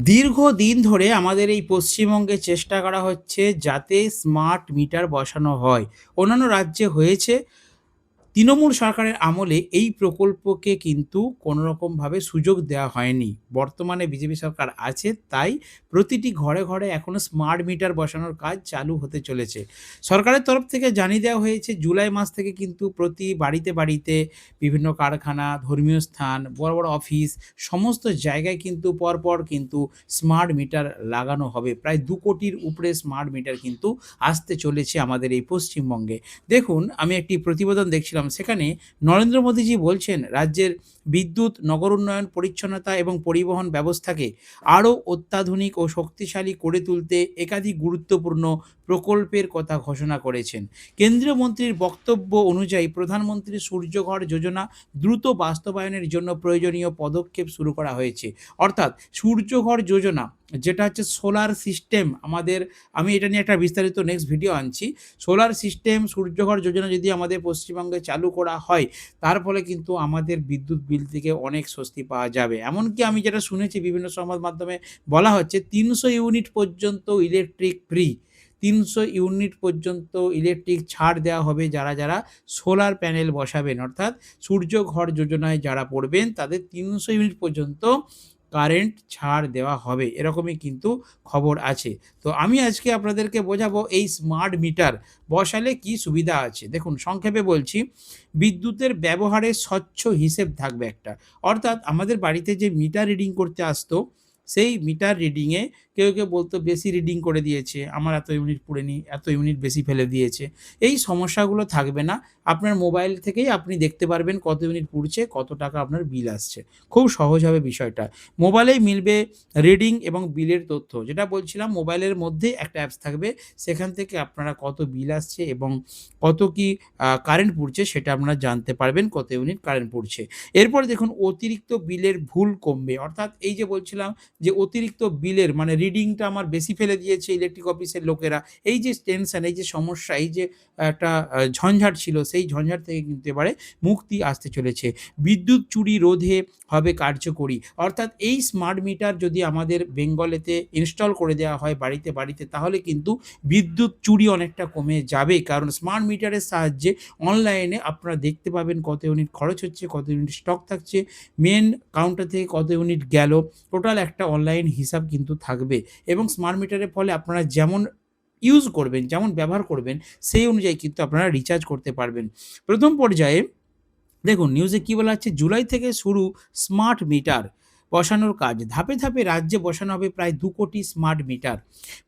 দীর্ঘদিন ধরে আমাদের এই পশ্চিমবঙ্গে চেষ্টা করা হচ্ছে যাতে স্মার্ট মিটার বসানো হয়। অন্যান্য রাজ্যে হয়েছে। তৃণমূল সরকারের আমলে এই প্রকল্পকে কিন্তু কোনোরকমভাবে সুযোগ দেওয়া হয়নি। বর্তমানে বিজেপি সরকার আছে, তাই প্রতিটি ঘরে, ঘরে এখনো স্মার্ট মিটার বসানোর কাজ চালু হতে চলেছে। সরকারের তরফ থেকে জানিয়ে দেওয়া হয়েছে জুলাই মাস থেকে কিন্তু প্রতি বাড়িতে, বাড়িতে বিভিন্ন কারখানা, ধর্মীয় স্থান, বড়, বড় অফিস সমস্ত জায়গায় কিন্তু পরপর কিন্তু স্মার্ট মিটার লাগানো হবে। প্রায় ২ কোটির উপরে স্মার্ট মিটার কিন্তু আসতে চলেছে আমাদের এই পশ্চিমবঙ্গে। দেখুন, আমি একটি প্রতিবেদন দেখছিলাম। সেখানে নরেন্দ্র মোদীজি বলছেন, রাজ্যের বিদ্যুৎ, নগর উন্নয়ন, পরিচ্ছন্নতা এবং পরিবহন ব্যবস্থাকে আরও অত্যাধুনিক ও শক্তিশালী করে তুলতে একাধিক গুরুত্বপূর্ণ প্রকল্পের কথা ঘোষণা করেছেন। কেন্দ্রীয় মন্ত্রীর বক্তব্য অনুযায়ী প্রধানমন্ত্রী সূর্যঘর যোজনা দ্রুত বাস্তবায়নের জন্য প্রয়োজনীয় পদক্ষেপ শুরু করা হয়েছে। অর্থাৎ সূর্যঘর যোজনা যেটা হচ্ছে সোলার সিস্টেম আমাদের, আমি এটা নিয়ে একটা বিস্তারিত নেক্সট ভিডিও আনছি। সোলার সিস্টেম, সূর্যঘর যোজনা যদি আমাদের পশ্চিমবঙ্গে চালু করা হয়, তার ফলে কিন্তু আমাদের বিদ্যুৎ বিল থেকে অনেক স্বস্তি পাওয়া যাবে। এমনকি আমি যেটা শুনেছি বিভিন্ন সংবাদ মাধ্যমে বলা হচ্ছে ৩০০ ইউনিট পর্যন্ত ইলেকট্রিক ফ্রি। ৩০০ ইউনিট পর্যন্ত ইলেকট্রিক ছাড় দেওয়া হবে যারা, যারা সোলার প্যানেল বসাবেন। অর্থাৎ সূর্যঘর যোজনায় যারা পড়বেন তাদের ৩০০ ইউনিট পর্যন্ত কারেন্ট ছাড় দেওয়া হবে। এরকমই কিন্তু খবর আছে। তো আমি আজকে আপনাদেরকে বোঝাবো এই স্মার্ট মিটার বসালে কি সুবিধা আছে। দেখুন, সংক্ষেপে বলছি, বিদ্যুতের ব্যবহারের স্বচ্ছ হিসেব থাকবে একটা। অর্থাৎ আমাদের বাড়িতে যে মিটার রিডিং করতে আসতো, সেই মিটার রিডিংয়ে কেউ, কেউ বলতো বেশি রিডিং করে দিয়েছে, আমার এত ইউনিট পুড়েনি, এত ইউনিট বেশি ফেলে দিয়েছে। এই সমস্যাগুলো থাকবে না। আপনার মোবাইল থেকেই আপনি দেখতে পারবেন কত ইউনিট পুড়ছে, কত টাকা আপনার বিল আসছে। খুব সহজ হবে বিষয়টা। মোবাইলেই মিলবে রিডিং এবং বিলের তথ্য। যেটা বলছিলাম, মোবাইলের মধ্যে একটা অ্যাপস থাকবে, সেখান থেকে আপনারা কত বিল আসছে এবং কত কি কারেন্ট পুড়ছে সেটা আপনারা জানতে পারবেন, কত ইউনিট কারেন্ট পুড়ছে। এরপরে দেখুন, অতিরিক্ত বিলের ভুল কমবে। অর্থাৎ এই যে বলছিলাম যে অতিরিক্ত বিলের মানে রিডিংটা আমার বেশি ফেলে দিয়েছে ইলেকট্রিক অফিসের লোকেরা, এই যে টেনশন, এই যে সমস্যা, এই যে একটা ঝঞ্ঝাট ছিল, সেই ঝঞ্ঝাট থেকে কিন্তু এবারে মুক্তি আসতে চলেছে। বিদ্যুৎ চুরি রোধে হবে কার্যকরী। অর্থাৎ এই স্মার্ট মিটার যদি আমাদের বেঙ্গলেতে ইনস্টল করে দেওয়া হয় বাড়িতে, বাড়িতে, তাহলে কিন্তু বিদ্যুৎ চুরি অনেকটা কমে যাবে। কারণ স্মার্ট মিটারের সাহায্যে অনলাইনে আপনারা দেখতে পাবেন কত ইউনিট খরচ হচ্ছে, কত ইউনিট স্টক থাকছে, মেন কাউন্টার থেকে কত ইউনিট গেল। টোটাল একটা অনলাইন হিসাব কিন্তু থাকবে এবং স্মার্ট মিটারের ফলে আপনারা যেমন ইউজ করবেন, যেমন ব্যবহার করবেন, সেই অনুযায়ী কিন্তু আপনারা রিচার্জ করতে পারবেন। প্রথম পর্যায়ে দেখুন, নিউজে কি বলা হচ্ছে, জুলাই থেকে শুরু স্মার্ট মিটার বসানোর কাজ। ধাপে ধাপে রাজ্যে বসানো হবে প্রায় ২ কোটি স্মার্ট মিটার।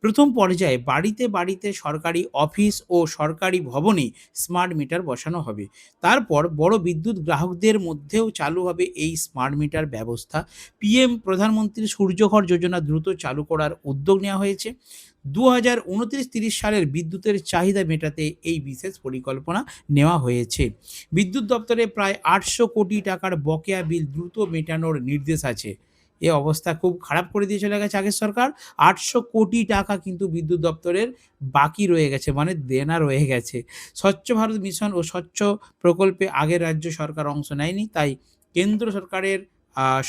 প্রথম পর্যায়ে বাড়িতে, বাড়িতে, সরকারি অফিস ও সরকারি ভবনে স্মার্ট মিটার বসানো হবে। তারপর বড় বিদ্যুৎ গ্রাহকদের মধ্যেও চালু হবে এই স্মার্ট মিটার ব্যবস্থা। পিএম প্রধানমন্ত্রী সূর্যঘর যোজনা দ্রুত চালু করার উদ্যোগ নেওয়া হয়েছে। ২০২৯-৩০ সালের বিদ্যুতের চাহিদা মেটাতে এই বিশেষ পরিকল্পনা নেওয়া হয়েছে। বিদ্যুৎ দপ্তরে প্রায় ৮০০ কোটি টাকার বকেয়া বিল দ্রুত মেটানোর নির্দেশ আছে। এ অবস্থা খুব খারাপ করে দিয়ে চলে গেছে আগের সরকার। ৮০০ কোটি টাকা কিন্তু বিদ্যুৎ দপ্তরের বাকি রয়ে গেছে, মানে দেনা রয়ে গেছে। স্বচ্ছ ভারত মিশন ও স্বচ্ছ প্রকল্পে আগের রাজ্য সরকার অংশ নেয়নি, তাই কেন্দ্র সরকারের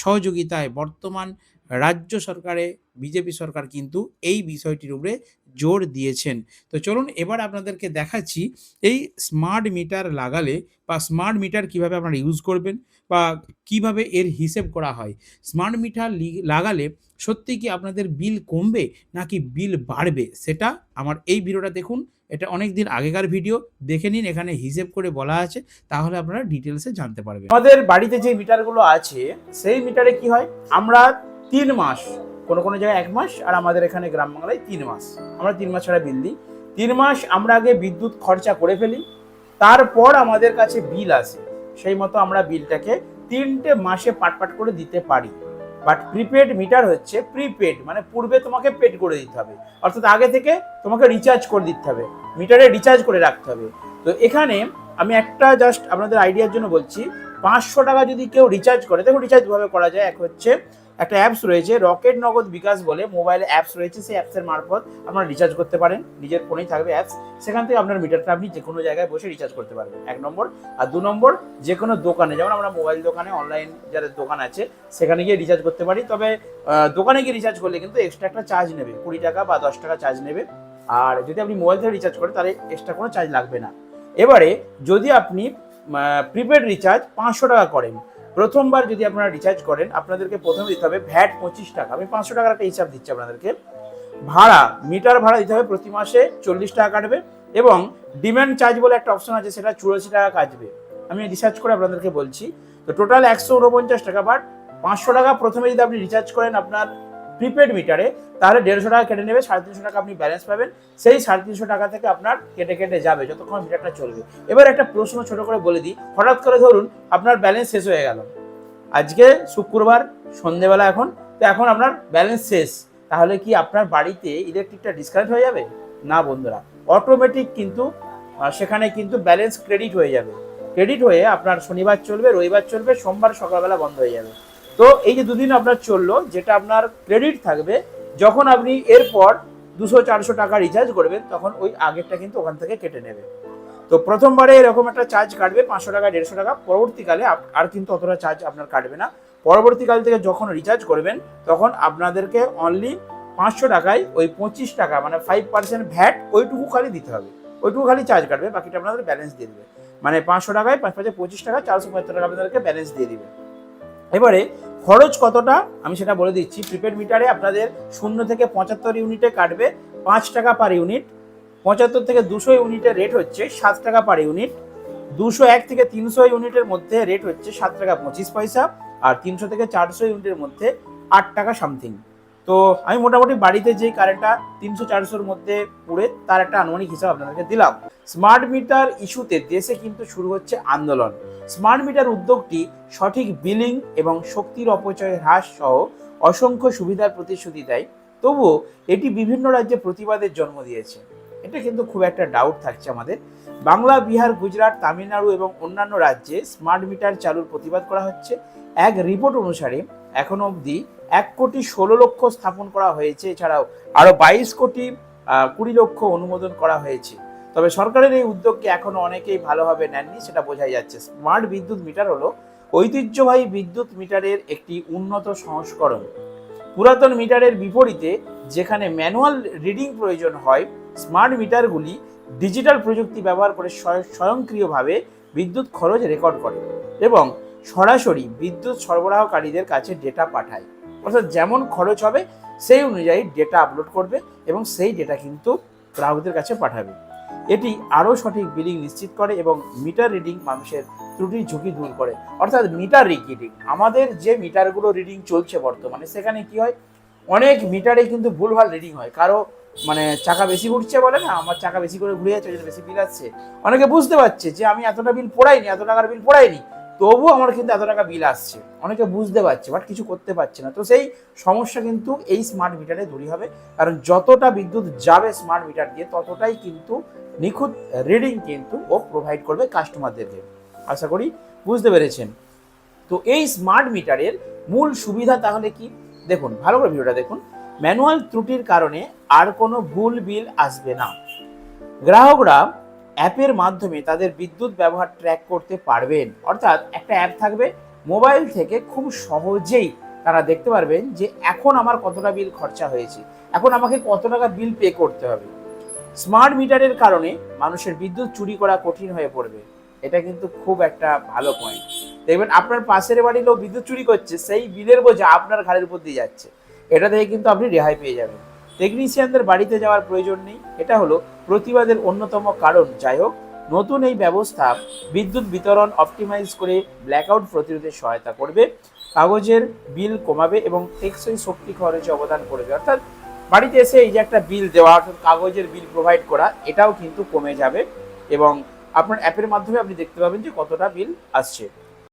সহযোগিতায় বর্তমান রাজ্য সরকারে বিজেপি সরকার কিন্তু এই বিষয়টির উপরে জোর দিয়েছেন। তো চলুন এবার আপনাদেরকে দেখাচ্ছি এই স্মার্ট মিটার লাগালে বা স্মার্ট মিটার কিভাবে আপনারা ইউজ করবেন বা কিভাবে এর হিসেব করা হয়। স্মার্ট মিটার লাগালে সত্যি কি আপনাদের বিল কমবে নাকি বিল বাড়বে, সেটা আমার এই ভিডিওটা দেখুন। এটা অনেক দিন আগেকার ভিডিও, দেখে নিন, এখানে হিসেব করে বলা আছে, তাহলে আপনারা ডিটেলসে জানতে পারবেন। আমাদের বাড়িতে যে মিটারগুলো আছে সেই মিটারে কি হয়, আমরা ৩ মাস, কোনো কোনো জায়গায় ১ মাস, আর আমাদের এখানে গ্রাম বাংলায় ৩ মাস, আমরা ৩ মাস ছাড়া বিল দিই। ৩ মাস আমরা আগে বিদ্যুৎ খরচা করে ফেলি, তারপর আমাদের কাছে বিল আসে, সেই মতো আমরা বিলটাকে ৩টে মাসে পাট করে দিতে পারি। বাট প্রিপেড মিটার হচ্ছে প্রিপেড, মানে পূর্বে তোমাকে পেড করে দিতে হবে, অর্থাৎ আগে থেকে তোমাকে রিচার্জ করে দিতে হবে, মিটারে রিচার্জ করে রাখতে হবে। তো এখানে আমি একটা জাস্ট আপনাদের আইডিয়ার জন্য বলছি, ৫০০ টাকা যদি কেউ রিচার্জ করে, দেখুন রিচার্জ ভাবে করা যায়। এক হচ্ছে একটা অ্যাপস রয়েছে রকেট নগদ বিকাশ বলে, মোবাইলে অ্যাপস রয়েছে, সেই অ্যাপসের মারফত আপনারা রিচার্জ করতে পারেন, নিজের ফোনেই থাকবে অ্যাপস, সেখান থেকে আপনার মিটারটা আপনি যে কোনো জায়গায় বসে রিচার্জ করতে পারবেন, 1 নম্বর। আর 2 নম্বর, যে কোনো দোকানে, যেমন আমরা মোবাইল দোকানে অনলাইন যাদের দোকান আছে সেখানে গিয়ে রিচার্জ করতে পারি, তবে দোকানে গিয়ে রিচার্জ করলে কিন্তু এক্সট্রা একটা চার্জ নেবে, 20 টাকা বা 10 টাকা চার্জ নেবে। আর যদি আপনি মোবাইল থেকে রিচার্জ করেন তাহলে এক্সট্রা কোনো চার্জ লাগবে না। এবারে যদি আপনি প্রিপেড রিচার্জ 500 টাকা করেন, প্রথমবার যদি আপনারা রিচার্জ করেন আপনাদেরকে প্রথমে দিতে হবে ভ্যাট 25 টাকা, আমি 500 টাকার একটা হিসাব দিচ্ছি আপনাদেরকে। ভাড়া, মিটার ভাড়া দিতে হবে প্রতি মাসে 40 টাকা কাটবে, এবং ডিমান্ড চার্জ বলে একটা অপশন আছে, সেটা 84 টাকা কাটবে। আমি রিসার্চ করে আপনাদেরকে বলছি। তো টোটাল 149 টাকা, বাট 500 টাকা প্রথমে যদি আপনি রিচার্জ করেন আপনার প্রিপেড মিটারে, তাহলে 150 টাকা কেটে নেবে, 350 টাকা আপনি ব্যালেন্স পাবেন, সেই 350 টাকা থেকে আপনার কেটে কেটে যাবে যতক্ষণ মিটারটা চলবে। এবার একটা প্রশ্ন ছোট করে বলে দিই, হঠাৎ করে ধরুন আপনার ব্যালেন্স শেষ হয়ে গেল, আজকে শুক্রবার সন্ধেবেলা এখন, তো এখন আপনার ব্যালেন্স শেষ, তাহলে কি আপনার বাড়িতে ইলেকট্রিকটা ডিসকানেক্ট হয়ে যাবে? না বন্ধুরা, অটোমেটিক কিন্তু সেখানে কিন্তু ব্যালেন্স ক্রেডিট হয়ে যাবে, ক্রেডিট হয়ে আপনার শনিবার চলবে, রবিবার চলবে, সোমবার সকালবেলা বন্ধ হয়ে যাবে। তো এই যে দুদিন আপনার চললো, যেটা আপনার ক্রেডিট থাকবে, যখন আপনি এরপর 200-400 টাকা রিচার্জ করবেন তখন ওই আগেরটা কিন্তু ওখান থেকে কেটে নেবে। তো প্রথমবারে এরকম একটা চার্জ কাটবে 500 টাকা 150 টাকা, পরবর্তীকালে আর কিন্তু অতটা চার্জ আপনার কাটবে না। পরবর্তীকাল থেকে যখন রিচার্জ করবেন তখন আপনাদেরকে অনলি 500 টাকায় ওই 25 টাকা মানে 5% ভ্যাট ওইটুকু খালি দিতে হবে, ওইটুকু খালি চার্জ কাটবে, বাকিটা আপনাদের ব্যালেন্স দিয়ে দেবে। মানে 500 টাকায় 5-25 টাকা 475 টাকা আপনাদেরকে ব্যালেন্স দিয়ে দিবে। এবারে খরচ কতটা আমি সেটা বলে দিচ্ছি। প্রিপেড মিটারে আপনাদের 0 থেকে 75 ইউনিটে কাটবে 5 টাকা পার ইউনিট, 75 থেকে 200 ইউনিটের রেট হচ্ছে 7 টাকা পার ইউনিট, 201 থেকে 300 ইউনিটের মধ্যে রেট হচ্ছে 7 টাকা 25 পয়সা, আর 300 থেকে 400 ইউনিটের মধ্যে 8 টাকা সামথিং। তো আমি মোটামুটি বাড়িতে যে কারেন্টটা 300-400-র মধ্যে পুড়ে তার একটা আনুমানিক হিসাব আপনাদেরকে দিলাম। স্মার্ট মিটার ইস্যুতে দেশে কিন্তু শুরু হচ্ছে আন্দোলন। স্মার্ট মিটার উদ্যোগটি সঠিক বিলিং এবং শক্তির অপচয় হ্রাস সহ অসংখ্য সুবিধার প্রতিশ্রুতি দেয়, তবুও এটি বিভিন্ন রাজ্যে প্রতিবাদের জন্ম দিয়েছে। এটা কিন্তু খুব একটা ডাউট থাকছে আমাদের। বাংলা, বিহার, গুজরাট, তামিলনাড়ু এবং অন্যান্য রাজ্যে স্মার্ট মিটার চালুর প্রতিবাদ করা হচ্ছে। এক রিপোর্ট অনুসারে এখনো অবধি 1,16,00,000 স্থাপন করা হয়েছে, এছাড়াও আরও 22,20,00,000 অনুমোদন করা হয়েছে। তবে সরকারের এই উদ্যোগকে এখনো অনেকেই ভালোভাবে নেননি, সেটা বোঝাই যাচ্ছে। স্মার্ট বিদ্যুৎ মিটার হলো ঐতিহ্যবাহী বিদ্যুৎ মিটারের একটি উন্নত সংস্করণ। পুরাতন মিটারের বিপরীতে যেখানে ম্যানুয়াল রিডিং প্রয়োজন হয়, স্মার্ট মিটারগুলি ডিজিটাল প্রযুক্তি ব্যবহার করে স্বয়ংক্রিয়ভাবে বিদ্যুৎ খরচ রেকর্ড করে এবং সরাসরি বিদ্যুৎ সরবরাহকারীদের কাছে ডেটা পাঠায়। অর্থাৎ যেমন খরচ হবে সেই অনুযায়ী ডেটা আপলোড করবে এবং সেই ডেটা কিন্তু গ্রাহকদের কাছে পাঠাবে। এটি আরও সঠিক বিলিং নিশ্চিত করে এবং মিটার রিডিং মানুষের ত্রুটির ঝুঁকি দূর করে। অর্থাৎ মিটার রিডিং, আমাদের যে মিটারগুলো রিডিং চলছে বর্তমানে, সেখানে কি হয়, অনেক মিটারে কিন্তু ভুলভাল রিডিং হয়। কারো মানে চাকা বেশি ঘুরছে বলে না, আমার চাকা বেশি করে ঘুরে যাচ্ছে, বেশি বিল আসছে। অনেকে বুঝতে পারছে যে আমি এতটা বিল পড়াইনি, এত টাকার বিল পড়াইনি, তবুও আমার কিন্তু এত টাকা বিল আসছে। অনেকে বুঝতে পারছে বাট কিছু করতে পারছে না। তো সেই সমস্যা কিন্তু এই স্মার্ট মিটারে দূরই হবে, কারণ যতটা বিদ্যুৎ যাবে স্মার্ট মিটার দিয়ে ততটাই কিন্তু নিখুঁত রিডিং কিন্তু ও প্রোভাইড করবে কাস্টমারদেরকে। আশা করি বুঝতে পেরেছেন। তো এই স্মার্ট মিটারের মূল সুবিধা তাহলে কি, দেখুন ভালো করে ভিডিওটা দেখুন। ম্যানুয়াল ত্রুটির কারণে আর কোনো ভুল বিল আসবে না। গ্রাহকরা অ্যাপের মাধ্যমে তাদের বিদ্যুৎ ব্যবহার ট্র্যাক করতে পারবেন। অর্থাৎ একটা অ্যাপ থাকবে, মোবাইল থেকে খুব সহজেই তারা দেখতে পারবেন যে এখন আমার কতটা বিল খরচা হয়েছে, এখন আমাকে কত টাকা বিল পে করতে হবে। স্মার্ট মিটারের কারণে মানুষের বিদ্যুৎ চুরি করা কঠিন হয়ে পড়বে। এটা কিন্তু খুব একটা ভালো পয়েন্ট। দেখবেন আপনার পাশের বাড়ির লোক বিদ্যুৎ চুরি করছে, সেই বিলের বোঝা আপনার ঘাড়ের উপর দিয়ে যাচ্ছে, এটা থেকে কিন্তু আপনি রেহাই পেয়ে যাবেন। টেকনিশিয়ানদের বাড়িতে যাওয়ার প্রয়োজন নেই, এটা হলো প্রতিবাদের অন্যতম কারণ। যাই হোক, নতুন এই ব্যবস্থা বিদ্যুৎ বিতরণ অপটিমাইজ করে ব্ল্যাকআউট প্রতিরোধে সহায়তা করবে, কাগজের বিল কমাবে এবং টেকসই শক্তি খরচে অবদান করবে। অর্থাৎ বাড়িতে এসে এই যে একটা বিল দেওয়া, অর্থাৎ কাগজের বিল প্রোভাইড করা, এটাও কিন্তু কমে যাবে এবং আপনার অ্যাপের মাধ্যমে আপনি দেখতে পাবেন যে কতটা বিল আসছে।